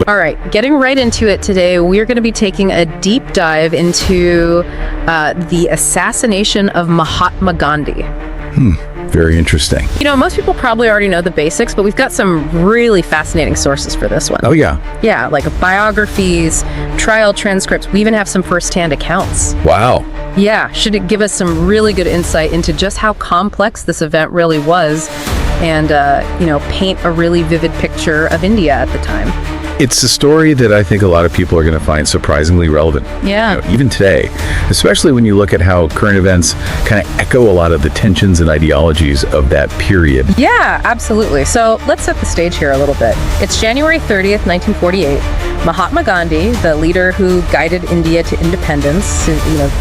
All right, getting right into it today, we're going to be taking a deep dive into the assassination of Mahatma Gandhi. Very interesting. You know, most people probably already know the basics, but we've got some really fascinating sources for this one. Oh, yeah. Yeah, like biographies, trial transcripts. We even have some first-hand accounts. Wow. Yeah, should it give us some really good insight into just how complex this event really was and, paint a really vivid picture of India at the time. It's a story that I think a lot of people are going to find surprisingly relevant. Yeah. Even today, especially when you look at how current events kind of echo a lot of the tensions and ideologies of that period. Yeah, absolutely. So let's set the stage here a little bit. It's January 30th, 1948. Mahatma Gandhi, the leader who guided India to independence,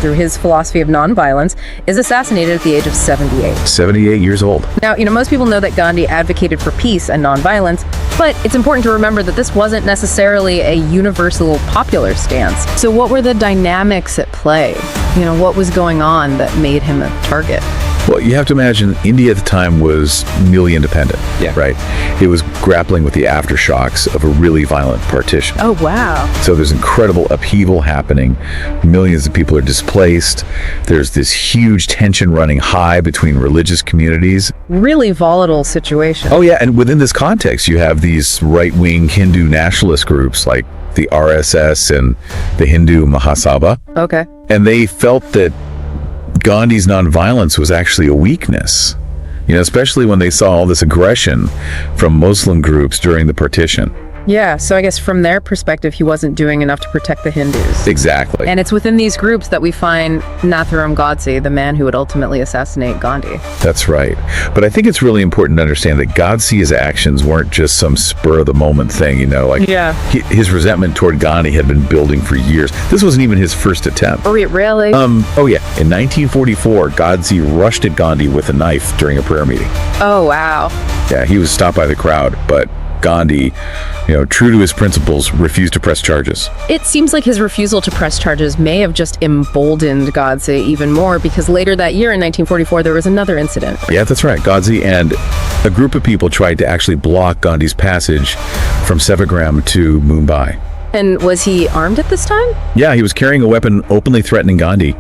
through his philosophy of nonviolence, is assassinated at the age of 78. 78 years old. Now, most people know that Gandhi advocated for peace and nonviolence, but it's important to remember that this wasn't necessarily a universal popular stance. So what were the dynamics at play? What was going on that made him a target? Well, you have to imagine India at the time was newly independent, right? It was grappling with the aftershocks of a really violent partition. Oh, wow. So there's incredible upheaval happening. Millions of people are displaced. There's this huge tension running high between religious communities. Really volatile situation. Oh, yeah. And within this context, you have these right-wing Hindu nationalist groups like the RSS and the Hindu Mahasabha. Okay. And they felt that Gandhi's nonviolence was actually a weakness, especially when they saw all this aggression from Muslim groups during the partition. Yeah, so I guess from their perspective, he wasn't doing enough to protect the Hindus. Exactly. And it's within these groups that we find Nathuram Godse, the man who would ultimately assassinate Gandhi. That's right. But I think it's really important to understand that Godse's actions weren't just some spur-of-the-moment thing, his resentment toward Gandhi had been building for years. This wasn't even his first attempt. Oh, really? Oh, yeah. In 1944, Godse rushed at Gandhi with a knife during a prayer meeting. Oh, wow. Yeah, he was stopped by the crowd, but Gandhi, true to his principles, refused to press charges. It seems like his refusal to press charges may have just emboldened Godse even more, because later that year in 1944, there was another incident. Yeah, that's right. Godse and a group of people tried to actually block Gandhi's passage from Sevagram to Mumbai. And was he armed at this time? Yeah, he was carrying a weapon openly threatening Gandhi.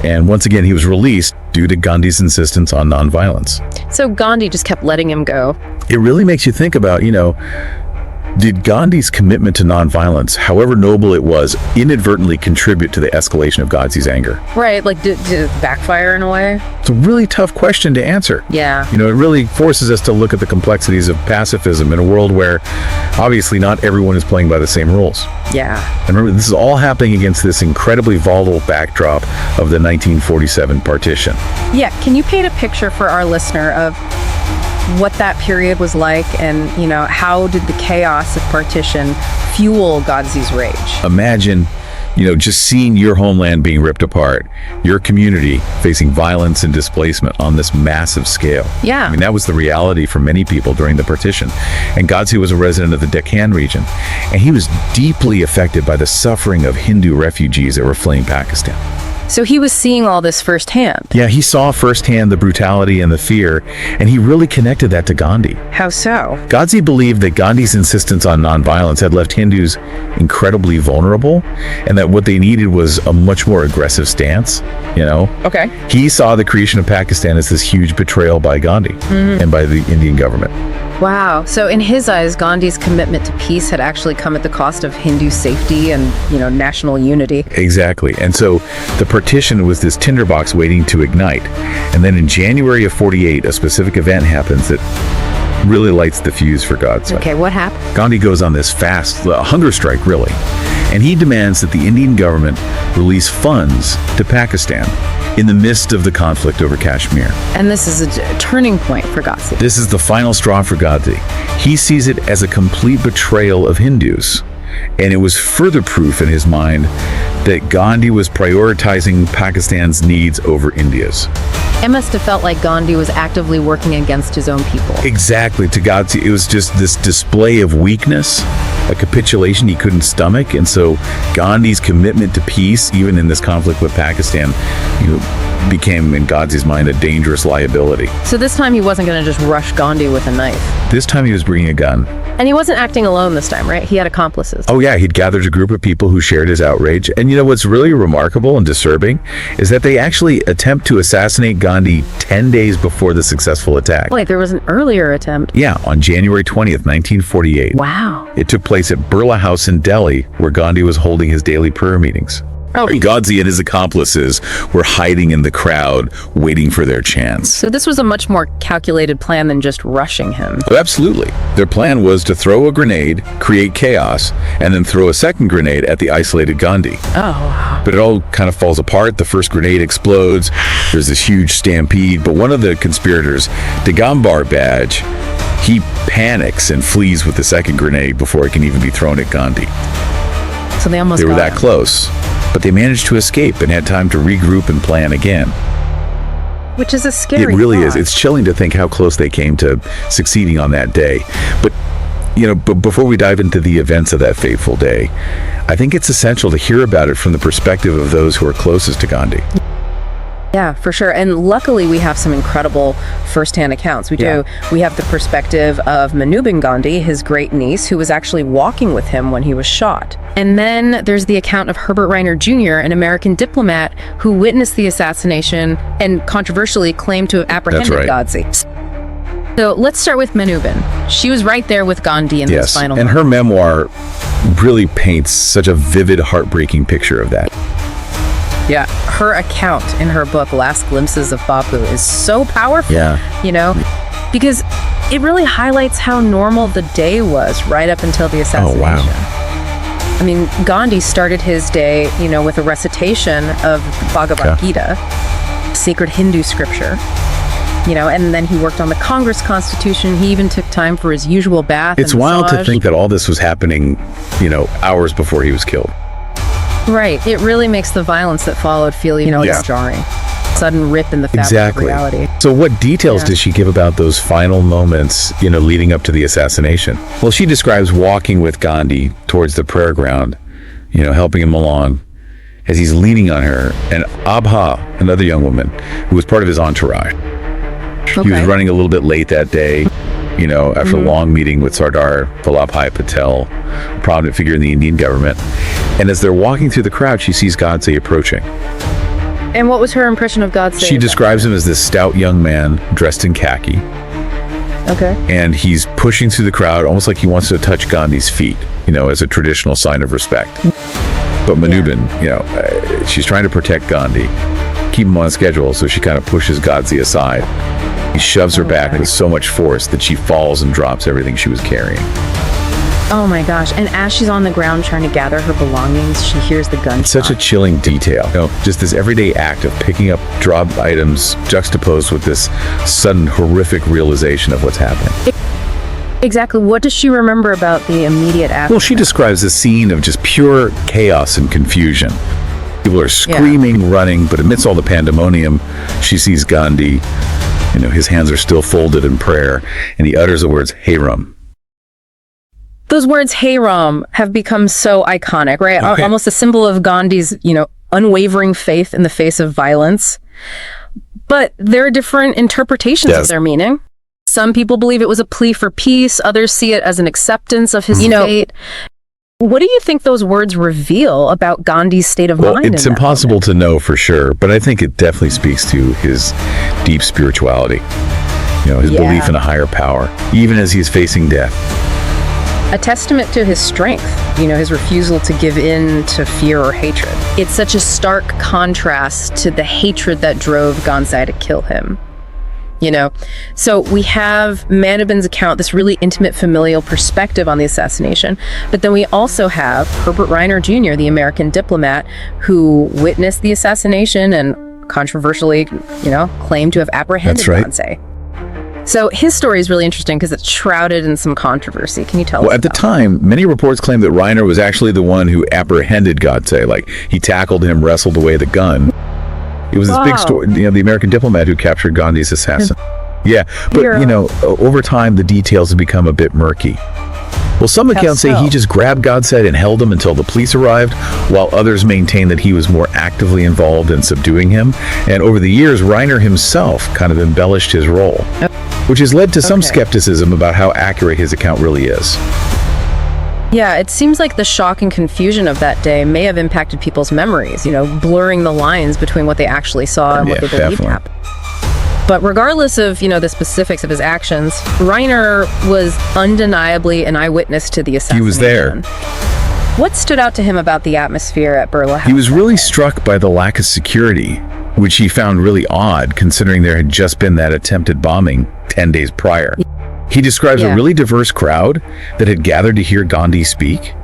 And once again, he was released due to Gandhi's insistence on nonviolence. So Gandhi just kept letting him go. It really makes you think about, did Gandhi's commitment to nonviolence, however noble it was, inadvertently contribute to the escalation of Godse's anger? Right, like did it backfire in a way? It's a really tough question to answer. Yeah. It really forces us to look at the complexities of pacifism in a world where obviously not everyone is playing by the same rules. Yeah. And remember, this is all happening against this incredibly volatile backdrop of the 1947 partition. Yeah, can you paint a picture for our listener of what that period was like, and how did the chaos of partition fuel Godse's rage? Imagine just seeing your homeland being ripped apart, your community facing violence and displacement on this massive scale. Yeah. I mean, that was the reality for many people during the partition. And Godse was a resident of the Deccan region, and he was deeply affected by the suffering of Hindu refugees that were fleeing Pakistan. So he was seeing all this firsthand. Yeah, he saw firsthand the brutality and the fear, and he really connected that to Gandhi. How so? Godse believed that Gandhi's insistence on nonviolence had left Hindus incredibly vulnerable, and that what they needed was a much more aggressive stance, Okay. He saw the creation of Pakistan as this huge betrayal by Gandhi and by the Indian government. Wow. So in his eyes, Gandhi's commitment to peace had actually come at the cost of Hindu safety and, national unity. Exactly. And so the partition was this tinderbox waiting to ignite. And then in January of 48, a specific event happens that really lights the fuse for Godse. Okay, what happened? Gandhi goes on this fast, a hunger strike really, and he demands that the Indian government release funds to Pakistan in the midst of the conflict over Kashmir. And this is a turning point for Godse. This is the final straw for Godse. He sees it as a complete betrayal of Hindus. And it was further proof in his mind that Gandhi was prioritizing Pakistan's needs over India's. It must have felt like Gandhi was actively working against his own people. Exactly. To Godse, it was just this display of weakness, a capitulation he couldn't stomach. And so Gandhi's commitment to peace, even in this conflict with Pakistan, became, in Godse's mind, a dangerous liability. So this time he wasn't going to just rush Gandhi with a knife. This time he was bringing a gun. And he wasn't acting alone this time, right? He had accomplices. Oh yeah, he'd gathered a group of people who shared his outrage. And you know what's really remarkable and disturbing is that they actually attempt to assassinate Gandhi 10 days before the successful attack. Wait, there was an earlier attempt. Yeah, on January 20th, 1948. Wow. It took place at Birla House in Delhi, where Gandhi was holding his daily prayer meetings. Oh, Godse and his accomplices were hiding in the crowd, waiting for their chance. so this was a much more calculated plan than just rushing him. Oh, absolutely. Their plan was to throw a grenade, create chaos, and then throw a second grenade at the isolated Gandhi. Oh, But it all kind of falls apart. The first grenade explodes. There's this huge stampede. But one of the conspirators, Digambar Badge, he panics and flees with the second grenade before it can even be thrown at Gandhi. so they almost They were got that him. close. But they managed to escape and had time to regroup and plan again. Which is a scary It really is. thought. It's chilling to think how close they came to succeeding on that day. But, before we dive into the events of that fateful day, I think it's essential to hear about it from the perspective of those who are closest to Gandhi. Yeah, for sure. And luckily we have some incredible firsthand accounts. We do. Yeah. We have the perspective of Manubin Gandhi, his great niece, who was actually walking with him when he was shot. And then there's the account of Herbert Reiner Jr., an American diplomat who witnessed the assassination and controversially claimed to have apprehended right. Godse. So let's start with Manubin. She was right there with Gandhi in those Yes, final and moments. her memoir really paints such a vivid, heartbreaking picture of that. Yeah, her account in her book, Last Glimpses of Bapu, is so powerful. Yeah. Because it really highlights how normal the day was right up until the assassination. Oh, wow. I mean, Gandhi started his day, with a recitation of Bhagavad Gita, sacred Hindu scripture. And then he worked on the Congress Constitution. He even took time for his usual bath. It's and wild to massage. think that all this was happening, hours before he was killed. Right. It really makes the violence that followed feel, Yeah. jarring. Sudden rip in the fabric Exactly. of reality. So what details Yeah. does she give about those final moments, leading up to the assassination? Well, she describes walking with Gandhi towards the prayer ground, helping him along as he's leaning on her, and Abha, another young woman who was part of his entourage. He was Okay. running a little bit late that day, after a long meeting with Sardar Vallabhbhai Patel, a prominent figure in the Indian government. And as they're walking through the crowd, she sees Godse approaching. And what was her impression of Godse? She describes him as this stout young man dressed in khaki, Okay. and he's pushing through the crowd almost like he wants to touch Gandhi's feet, as a traditional sign of respect. But Manubin, she's trying to protect Gandhi, keep him on schedule, so she kind of pushes Godse aside. He shoves her back with so much force that she falls and drops everything she was carrying. Oh my gosh. And as she's on the ground trying to gather her belongings, she hears the gunshot. Such a chilling detail. Just this everyday act of picking up dropped items juxtaposed with this sudden horrific realization of what's happening. Exactly. What does she remember about the immediate aftermath? Well, she describes a scene of just pure chaos and confusion. People are screaming, running, but amidst all the pandemonium, she sees Gandhi. His hands are still folded in prayer, and he utters the words, "Hey Ram." Those words, "Hey Ram," have become so iconic, right? Okay. Almost a symbol of Gandhi's, unwavering faith in the face of violence. But there are different interpretations of their meaning. Some people believe it was a plea for peace. Others see it as an acceptance of his fate. What do you think those words reveal about Gandhi's state of mind? It's in that impossible moment? to know for sure, but I think it definitely speaks to his deep spirituality. His belief in a higher power, even as he's facing death. A testament to his strength, his refusal to give in to fear or hatred. It's such a stark contrast to the hatred that drove Godse to kill him. So we have Manubin's account, this really intimate familial perspective on the assassination, but then we also have Herbert Reiner Jr., the American diplomat who witnessed the assassination and controversially, claimed to have apprehended That's right. Godse. So his story is really interesting because it's shrouded in some controversy. Can you tell us? Well, at the about time, many reports claim that Reiner was actually the one who apprehended Godse. Like, he tackled him, wrestled away the gun. It was this big story, the American diplomat who captured Gandhi's assassin. Yeah, but, over time, the details have become a bit murky. Well, some accounts say he just grabbed Godse and held him until the police arrived, while others maintain that he was more actively involved in subduing him. And over the years, Reiner himself kind of embellished his role, which has led to some skepticism about how accurate his account really is. Yeah, it seems like the shock and confusion of that day may have impacted people's memories, blurring the lines between what they actually saw and what they believed happened. But regardless of, the specifics of his actions, Reiner was undeniably an eyewitness to the assassination. He was there. What stood out to him about the atmosphere at Berla House? He was really struck by the lack of security, which he found really odd, considering there had just been that attempted bombing 10 days prior. He describes a really diverse crowd that had gathered to hear Gandhi speak.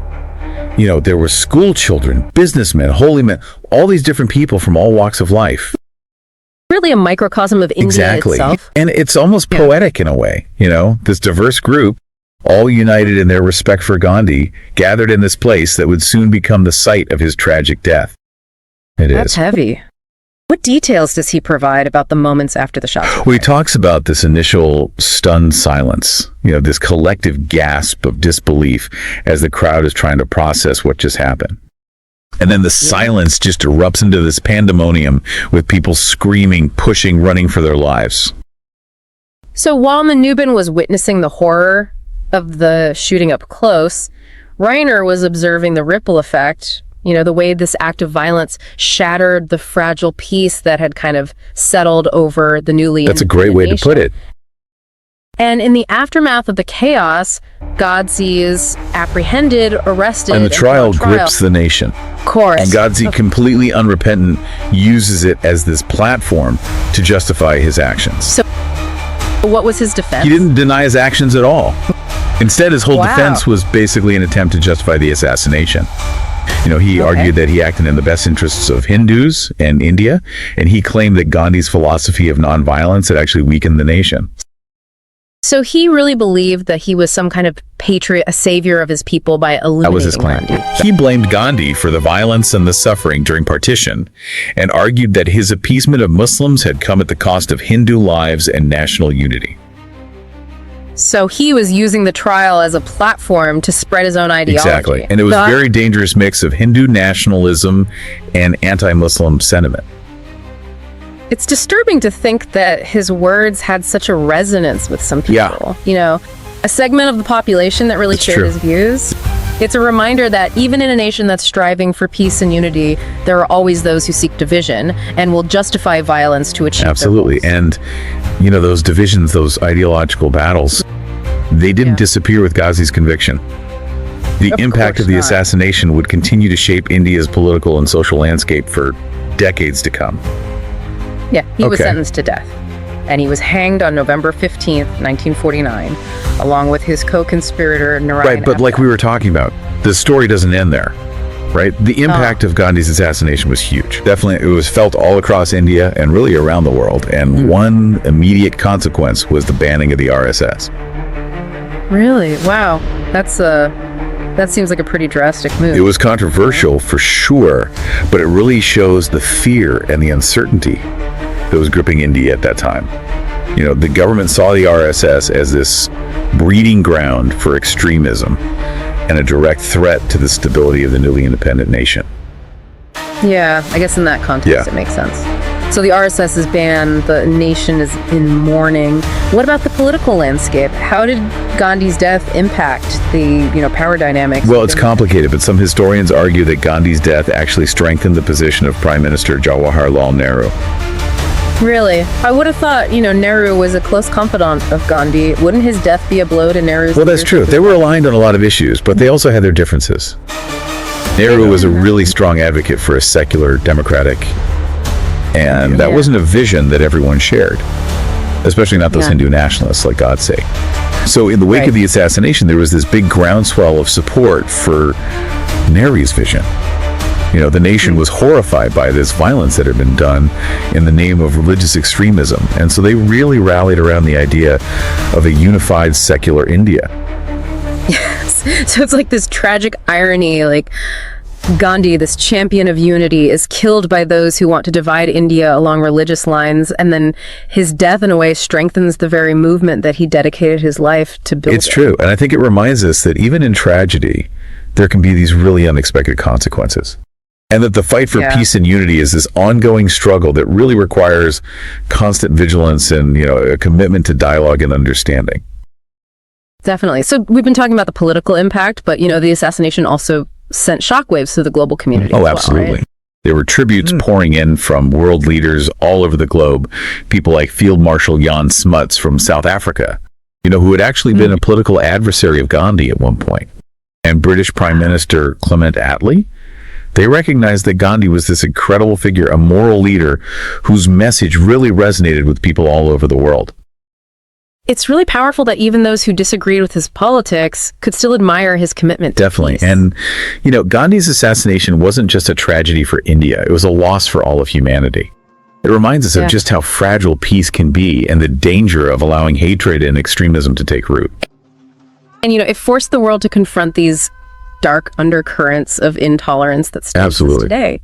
There were school children, businessmen, holy men, all these different people from all walks of life. Really a microcosm of India itself. And it's almost poetic in a way. This diverse group, all united in their respect for Gandhi, gathered in this place that would soon become the site of his tragic death. That's heavy. What details does he provide about the moments after the shots were fired? Well, he talks about this initial stunned silence, this collective gasp of disbelief as the crowd is trying to process what just happened. And then the silence just erupts into this pandemonium with people screaming, pushing, running for their lives. So while Manubin was witnessing the horror of the shooting up close, Reiner was observing the ripple effect, the way this act of violence shattered the fragile peace that had kind of settled over the newly That's a great way to put it. And in the aftermath of the chaos, Godse is apprehended, arrested, and the trial grips the nation. Of course. And Godse, completely unrepentant, uses it as this platform to justify his actions. So what was his defense? He didn't deny his actions at all. Instead, his whole defense was basically an attempt to justify the assassination. He argued that he acted in the best interests of Hindus and India, and he claimed that Gandhi's philosophy of nonviolence had actually weakened the nation. So he really believed that he was some kind of patriot, a savior of his people by eliminating That was his claim. Gandhi. He blamed Gandhi for the violence and the suffering during partition, and argued that his appeasement of Muslims had come at the cost of Hindu lives and national unity. So he was using the trial as a platform to spread his own ideology. Exactly. And it was a very dangerous mix of Hindu nationalism and anti-Muslim sentiment. It's disturbing to think that his words had such a resonance with some people. A segment of the population that really shared his views. It's a reminder that even in a nation that's striving for peace and unity, there are always those who seek division and will justify violence to achieve their goals. And, those divisions, those ideological battles, they didn't disappear with Ghazi's conviction. The impact of the assassination would continue to shape India's political and social landscape for decades to come. Yeah, he was sentenced to death. And he was hanged on November 15th, 1949, along with his co-conspirator, Narayan. Right, but like we were talking about, the story doesn't end there, right? The impact of Gandhi's assassination was huge. Definitely, it was felt all across India and really around the world. And one immediate consequence was the banning of the RSS. Really? Wow. That seems like a pretty drastic move. It was controversial for sure, but it really shows the fear and the uncertainty that was gripping India at that time. The government saw the RSS as this breeding ground for extremism and a direct threat to the stability of the newly independent nation. Yeah, I guess in that context it makes sense. So the RSS is banned, the nation is in mourning. What about the political landscape? How did Gandhi's death impact the, power dynamics? Well, it's complicated, but some historians argue that Gandhi's death actually strengthened the position of Prime Minister Jawaharlal Nehru. Really? I would have thought, Nehru was a close confidant of Gandhi. Wouldn't his death be a blow to Nehru's Well, that's true. They were aligned on a lot of issues, but they also had their differences. Nehru was a really strong advocate for a secular, democratic, and that wasn't a vision that everyone shared, especially not those Hindu nationalists like Godse. So in the wake of the assassination, there was this big groundswell of support for Nehru's vision. The nation was horrified by this violence that had been done in the name of religious extremism. And so they really rallied around the idea of a unified secular India. Yes. So it's like this tragic irony, like Gandhi, this champion of unity, is killed by those who want to divide India along religious lines, and then his death, in a way, strengthens the very movement that he dedicated his life to build. It's true, and I think it reminds us that even in tragedy, there can be these really unexpected consequences. And that the fight for peace and unity is this ongoing struggle that really requires constant vigilance and, a commitment to dialogue and understanding. Definitely. So we've been talking about the political impact, but, the assassination also sent shockwaves through the global community. Oh, as well, absolutely. right? There were tributes pouring in from world leaders all over the globe. People like Field Marshal Jan Smuts from South Africa, who had actually been a political adversary of Gandhi at one point. And British Prime Minister Clement Attlee. They recognized that Gandhi was this incredible figure, a moral leader whose message really resonated with people all over the world. It's really powerful that even those who disagreed with his politics could still admire his commitment to Definitely. peace. And, Gandhi's assassination wasn't just a tragedy for India. It was a loss for all of humanity. It reminds us of just how fragile peace can be and the danger of allowing hatred and extremism to take root. And, it forced the world to confront these dark undercurrents of intolerance that still exist today.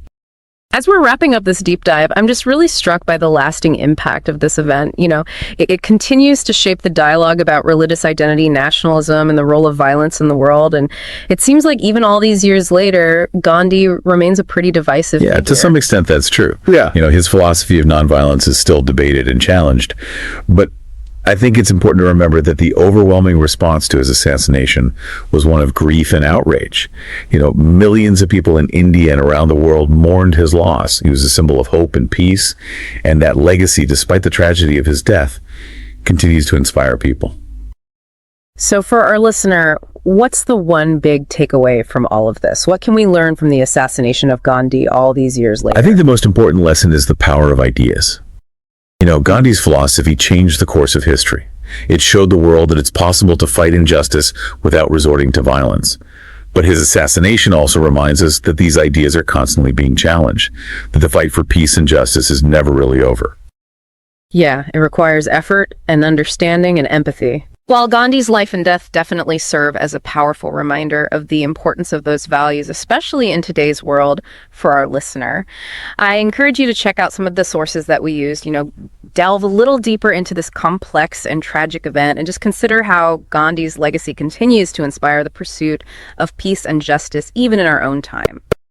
As we're wrapping up this deep dive, I'm just really struck by the lasting impact of this event. It continues to shape the dialogue about religious identity, nationalism, and the role of violence in the world. And it seems like even all these years later, Gandhi remains a pretty divisive figure. To some extent, that's true. Yeah. His philosophy of nonviolence is still debated and challenged. But I think it's important to remember that the overwhelming response to his assassination was one of grief and outrage. Millions of people in India and around the world mourned his loss. He was a symbol of hope and peace, and that legacy, despite the tragedy of his death, continues to inspire people. So for our listener, what's the one big takeaway from all of this? What can we learn from the assassination of Gandhi all these years later? I think the most important lesson is the power of ideas. Gandhi's philosophy changed the course of history. It showed the world that it's possible to fight injustice without resorting to violence. But his assassination also reminds us that these ideas are constantly being challenged, that the fight for peace and justice is never really over. Yeah, it requires effort and understanding and empathy. While Gandhi's life and death definitely serve as a powerful reminder of the importance of those values, especially in today's world for our listener, I encourage you to check out some of the sources that we used, delve a little deeper into this complex and tragic event, and just consider how Gandhi's legacy continues to inspire the pursuit of peace and justice, even in our own time.